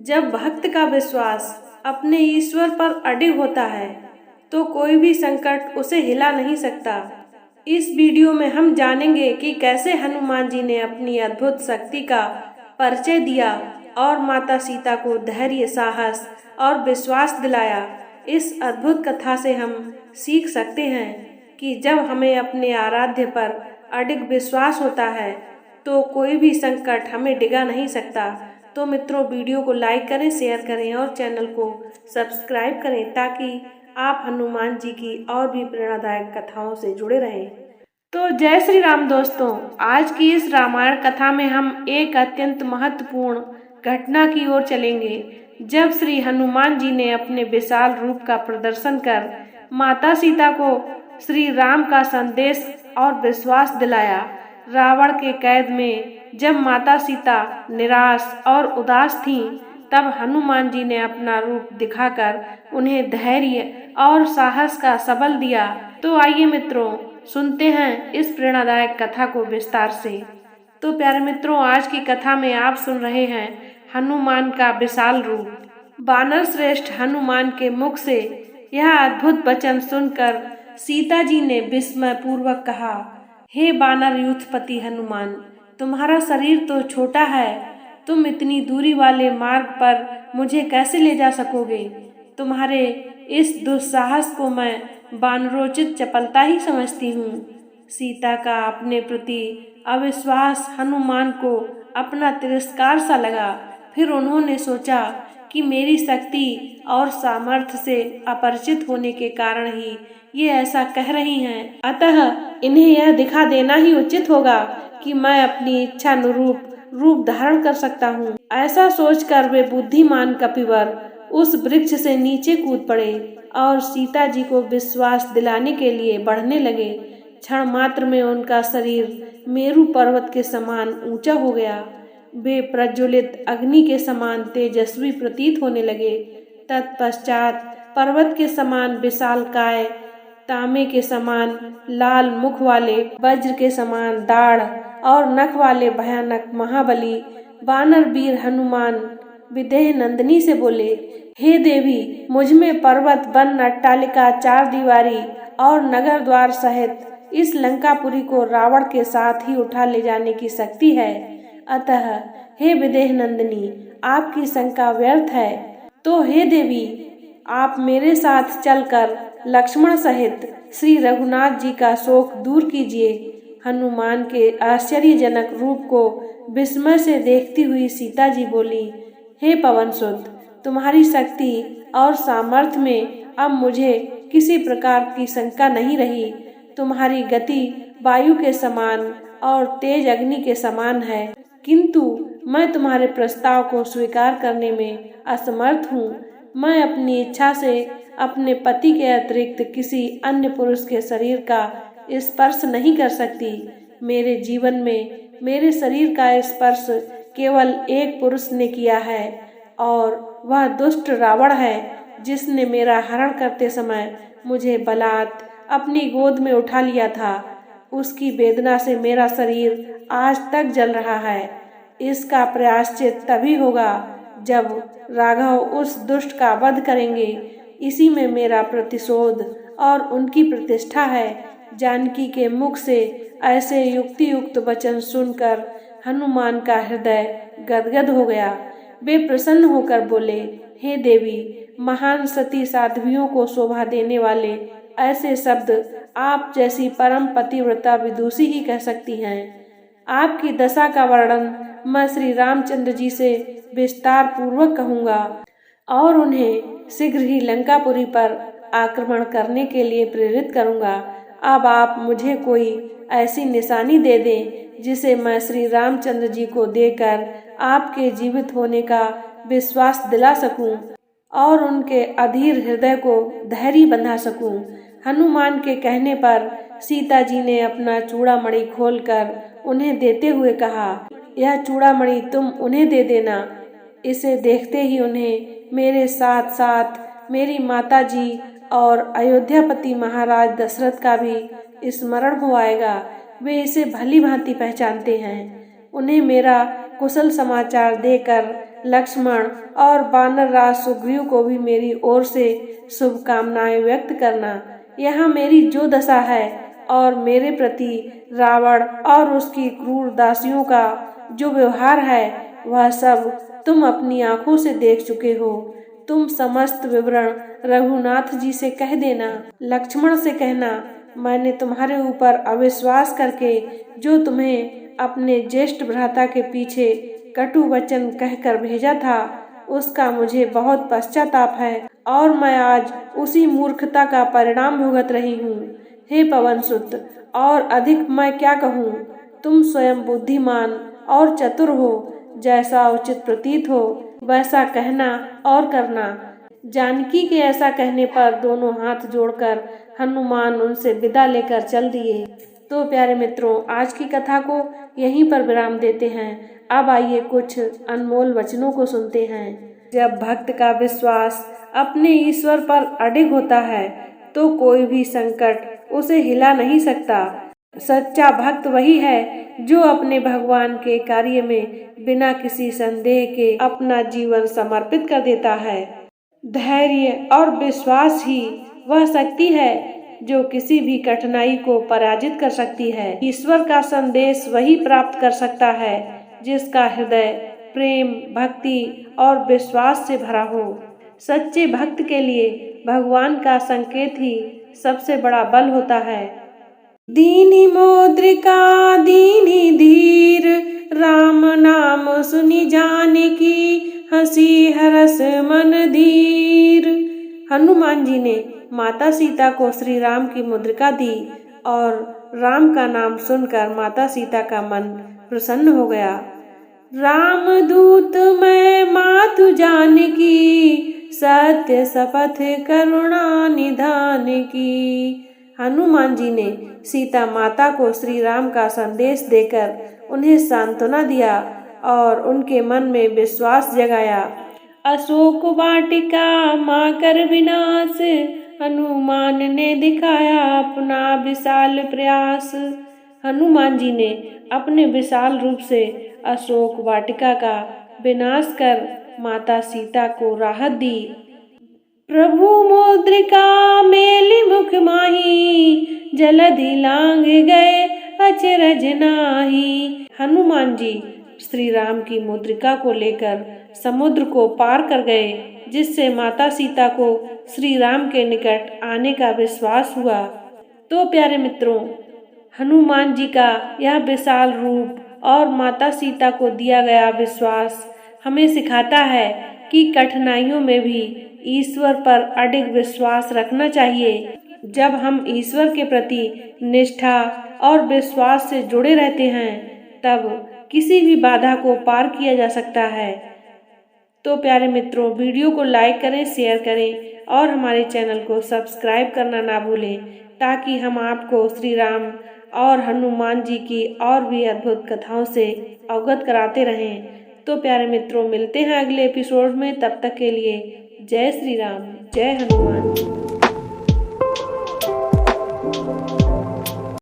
जब भक्त का विश्वास अपने ईश्वर पर अडिग होता है तो कोई भी संकट उसे हिला नहीं सकता। इस वीडियो में हम जानेंगे कि कैसे हनुमान जी ने अपनी अद्भुत शक्ति का परिचय दिया और माता सीता को धैर्य, साहस और विश्वास दिलाया। इस अद्भुत कथा से हम सीख सकते हैं कि जब हमें अपने आराध्य पर अडिग विश्वास होता है तो कोई भी संकट हमें डिगा नहीं सकता। तो मित्रों, वीडियो को लाइक करें, शेयर करें और चैनल को सब्सक्राइब करें ताकि आप हनुमान जी की और भी प्रेरणादायक कथाओं से जुड़े रहें। तो जय श्री राम दोस्तों, आज की इस रामायण कथा में हम एक अत्यंत महत्वपूर्ण घटना की ओर चलेंगे। जब श्री हनुमान जी ने अपने विशाल रूप का प्रदर्शन कर माता सीता को श्री राम का संदेश और विश्वास दिलाया। रावण के कैद में जब माता सीता निराश और उदास थीं, तब हनुमान जी ने अपना रूप दिखाकर उन्हें धैर्य और साहस का सबल दिया। तो आइए मित्रों, सुनते हैं इस प्रेरणादायक कथा को विस्तार से। तो प्यारे मित्रों, आज की कथा में आप सुन रहे हैं हनुमान का विशाल रूप। वानर श्रेष्ठ हनुमान के मुख से यह अद्भुत वचन सुनकर सीता जी ने विस्मय पूर्वक कहा, हे वानर यूथपति हनुमान, तुम्हारा शरीर तो छोटा है, तुम इतनी दूरी वाले मार्ग पर मुझे कैसे ले जा सकोगे? तुम्हारे इस दुस्साहस को मैं वानरोचित चपलता ही समझती हूँ। सीता का अपने प्रति अविश्वास हनुमान को अपना तिरस्कार सा लगा। फिर उन्होंने सोचा कि मेरी शक्ति और सामर्थ्य से अपरिचित होने के कारण ही ये ऐसा कह रही हैं, अतः इन्हें यह दिखा देना ही उचित होगा कि मैं अपनी इच्छा अनुरूप रूप धारण कर सकता हूँ। ऐसा सोचकर वे बुद्धिमान कपिवर उस वृक्ष से नीचे कूद पड़े और सीता जी को विश्वास दिलाने के लिए बढ़ने लगे। क्षण मात्र में उनका शरीर मेरू पर्वत के समान ऊंचा हो गया। वे प्रज्वलित अग्नि के समान तेजस्वी प्रतीत होने लगे। तत्पश्चात पर्वत के समान विशालकाय, तांबे के समान लाल मुख वाले, वज्र के समान दाढ़ और नख वाले भयानक महाबली वानर वीर हनुमान विदेह नंदिनी से बोले, हे देवी, मुझ में पर्वत, वन, अट्टालिका, चार दीवारी और नगर द्वार सहित इस लंकापुरी को रावण के साथ ही उठा ले जाने की शक्ति है। अतः हे विदेह नंदिनी, आपकी शंका व्यर्थ है। तो हे देवी, आप मेरे साथ चलकर लक्ष्मण सहित श्री रघुनाथ जी का शोक दूर कीजिए। हनुमान के आश्चर्यजनक रूप को विस्मय से देखती हुई सीता जी बोली, हे पवनसुत, तुम्हारी शक्ति और सामर्थ्य में अब मुझे किसी प्रकार की शंका नहीं रही। तुम्हारी गति वायु के समान और तेज अग्नि के समान है, किंतु मैं तुम्हारे प्रस्ताव को स्वीकार करने में असमर्थ हूँ। मैं अपनी इच्छा से अपने पति के अतिरिक्त किसी अन्य पुरुष के शरीर का स्पर्श नहीं कर सकती। मेरे जीवन में मेरे शरीर का स्पर्श केवल एक पुरुष ने किया है और वह दुष्ट रावण है, जिसने मेरा हरण करते समय मुझे बलात् अपनी गोद में उठा लिया था। उसकी वेदना से मेरा शरीर आज तक जल रहा है। इसका प्रायश्चित तभी होगा जब राघव उस दुष्ट का वध करेंगे। इसी में मेरा प्रतिशोध और उनकी प्रतिष्ठा है। जानकी के मुख से ऐसे युक्ति युक्त वचन सुनकर हनुमान का हृदय गदगद हो गया। वे प्रसन्न होकर बोले, हे देवी, महान सती साध्वियों को शोभा देने वाले ऐसे शब्द आप जैसी परम पतिव्रता विदुषी ही कह सकती हैं। आपकी दशा का वर्णन मैं श्री रामचंद्र जी से विस्तार पूर्वक कहूँगा और उन्हें शीघ्र ही लंकापुरी पर आक्रमण करने के लिए प्रेरित करूँगा। अब आप मुझे कोई ऐसी निशानी दे दें जिसे मैं श्री रामचंद्र जी को देकर आपके जीवित होने का विश्वास दिला सकूं और उनके अधीर हृदय को धैर्य बंधा सकूं। हनुमान के कहने पर सीता जी ने अपना चूड़ामणि खोलकर उन्हें देते हुए कहा, यह चूड़ामणि तुम उन्हें दे देना। इसे देखते ही उन्हें मेरे साथ साथ मेरी माता जी और अयोध्यापति महाराज दशरथ का भी स्मरण हो आएगा। वे इसे भली भांति पहचानते हैं। उन्हें मेरा कुशल समाचार देकर लक्ष्मण और वानर राज सुग्रीव को भी मेरी ओर से शुभकामनाएं व्यक्त करना। यहाँ मेरी जो दशा है और मेरे प्रति रावण और उसकी क्रूर दासियों का जो व्यवहार है वह सब तुम अपनी आंखों से देख चुके हो। तुम समस्त विवरण रघुनाथ जी से कह देना। लक्ष्मण से कहना, मैंने तुम्हारे ऊपर अविश्वास करके जो तुम्हें अपने ज्येष्ठ भ्राता के पीछे कटु वचन कहकर भेजा था उसका मुझे बहुत पश्चाताप है और मैं आज उसी मूर्खता का परिणाम भुगत रही हूँ। हे पवनसुत, और अधिक मैं क्या कहूँ, तुम स्वयं बुद्धिमान और चतुर हो, जैसा उचित प्रतीत हो वैसा कहना और करना। जानकी के ऐसा कहने पर दोनों हाथ जोड़कर हनुमान उनसे विदा लेकर चल दिए। तो प्यारे मित्रों, आज की कथा को यहीं पर विराम देते हैं। अब आइए कुछ अनमोल वचनों को सुनते हैं। जब भक्त का विश्वास अपने ईश्वर पर अडिग होता है तो कोई भी संकट उसे हिला नहीं सकता। सच्चा भक्त वही है जो अपने भगवान के कार्य में बिना किसी संदेह के अपना जीवन समर्पित कर देता है। धैर्य और विश्वास ही वह शक्ति है जो किसी भी कठिनाई को पराजित कर सकती है। ईश्वर का संदेश वही प्राप्त कर सकता है जिसका हृदय प्रेम, भक्ति और विश्वास से भरा हो। सच्चे भक्त के लिए भगवान का संकेत ही सबसे बड़ा बल होता है। दीनी मुद्रिका दीनी धीर, राम नाम सुनि जानकी, हंसी हरस मन धीर। हनुमान जी ने माता सीता को श्री राम की मुद्रिका दी और राम का नाम सुनकर माता सीता का मन प्रसन्न हो गया। राम दूत मैं मातु जानकी, सत्य शपथ करुणा निधान की। हनुमान जी ने सीता माता को श्री राम का संदेश देकर उन्हें सांत्वना दिया और उनके मन में विश्वास जगाया। अशोक वाटिका मां कर विनाश, हनुमान ने दिखाया अपना विशाल प्रयास। हनुमान जी ने अपने विशाल रूप से अशोक वाटिका का विनाश कर माता सीता को राहत दी। प्रभु मुद्रिका मेली मुख माही, जलधि लांग गए अचरज नाही। हनुमान जी श्री राम की मुद्रिका को लेकर समुद्र को पार कर गए, जिससे माता सीता को श्री राम के निकट आने का विश्वास हुआ। तो प्यारे मित्रों, हनुमान जी का यह विशाल रूप और माता सीता को दिया गया विश्वास हमें सिखाता है कि कठिनाइयों में भी ईश्वर पर अडिग विश्वास रखना चाहिए। जब हम ईश्वर के प्रति निष्ठा और विश्वास से जुड़े रहते हैं तब किसी भी बाधा को पार किया जा सकता है। तो प्यारे मित्रों, वीडियो को लाइक करें, शेयर करें और हमारे चैनल को सब्सक्राइब करना ना भूलें, ताकि हम आपको श्री राम और हनुमान जी की और भी अद्भुत कथाओं से अवगत कराते रहें। तो प्यारे मित्रों, मिलते हैं अगले एपिसोड में। तब तक के लिए जय श्री राम, जय हनुमान।